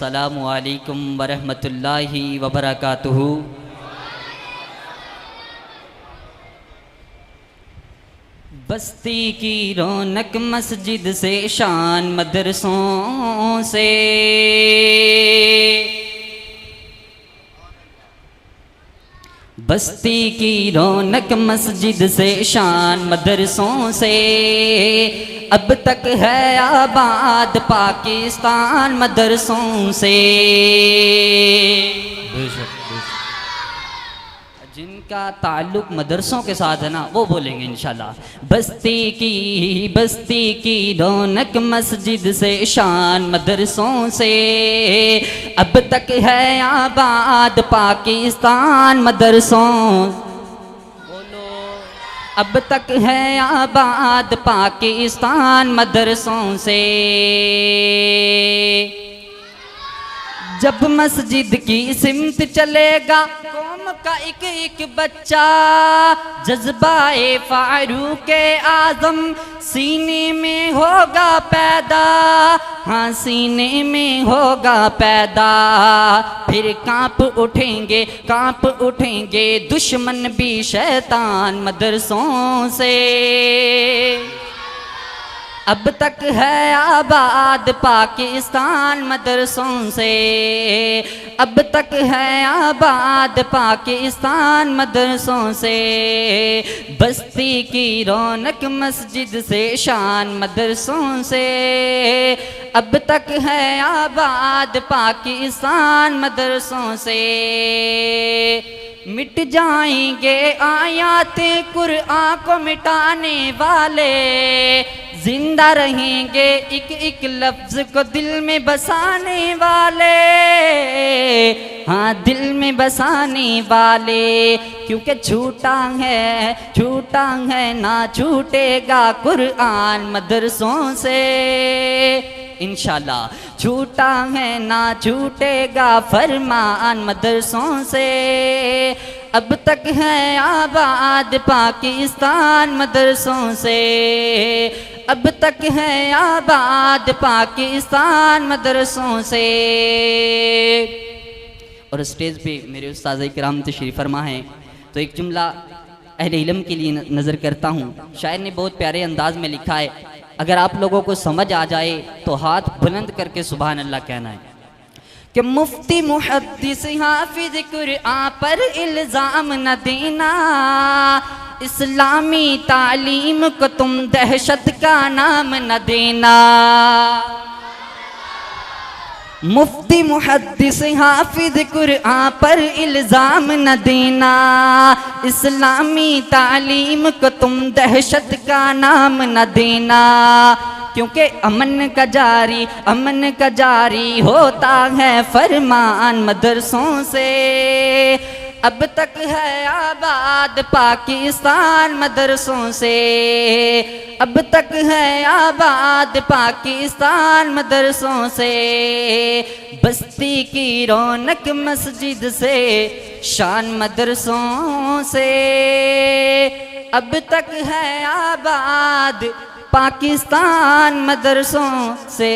अस्सलामु अलैकुम वरहमतुल्लाहि वबरकातुहू। बस्ती की रौनक मस्जिद से, शान मदरसों से। बस्ती की रौनक मस्जिद से, शान मदरसों से। अब तक है आबाद पाकिस्तान मदरसों से। जिनका ताल्लुक मदरसों के साथ है ना, वो बोलेंगे इंशाल्लाह। बस्ती की रौनक मस्जिद से, शान मदरसों से। अब तक है आबाद पाकिस्तान मदरसों। बोलो, अब तक है आबाद पाकिस्तान मदरसों से। जब मस्जिद की सिमत चलेगा कौम का एक एक बच्चा, जज्बाए फारूक आज़म सीने में होगा पैदा। हाँ, सीने में होगा पैदा। फिर कांप उठेंगे दुश्मन भी शैतान मदरसों से। अब तक है आबाद पाकिस्तान मदरसों से। अब तक है आबाद पाकिस्तान मदरसों से। बस्ती की रौनक मस्जिद से, शान मदरसों से। अब तक है आबाद पाकिस्तान मदरसों से। मिट जाएंगे आयाते कुरआन को मिटाने वाले, जिंदा रहेंगे एक एक लफ्ज को दिल में बसाने वाले। हाँ, दिल में बसाने वाले। क्योंकि छूटा है ना छूटेगा कुरआन मदरसों से। इंशाल्लाह छूटा है ना छूटेगा फरमान मदरसों से। अब तक है आबाद पाकिस्तान मदरसों से। अब तक है आबाद पाकिस्तान मदरसों से। और स्टेज पे मेरे उस्ताद इकराम तशरीफ़ फरमा हैं, तो एक जुमला अहले इल्म के लिए नज़र करता हूँ। शायर ने बहुत प्यारे अंदाज में लिखा है, अगर आप लोगों को समझ आ जाए तो हाथ बुलंद करके सुभान अल्लाह कहना है कि मुफ्ती मुहद्दिस हाफिज कुरआन पर इल्ज़ाम न देना, इस्लामी तालीम को तुम दहशत का नाम न देना। मुफ्ती मुहद्दिस हाफिज कुरआन पर इल्ज़ाम न देना, इस्लामी तालीम को तुम दहशत का नाम न देना। क्योंकि अमन का जारी होता है फरमान मदरसों से। अब तक है आबाद पाकिस्तान मदरसों से। अब तक है आबाद पाकिस्तान मदरसों से। बस्ती की रौनक मस्जिद से, शान मदरसों से। अब तक है आबाद पाकिस्तान मदरसों से।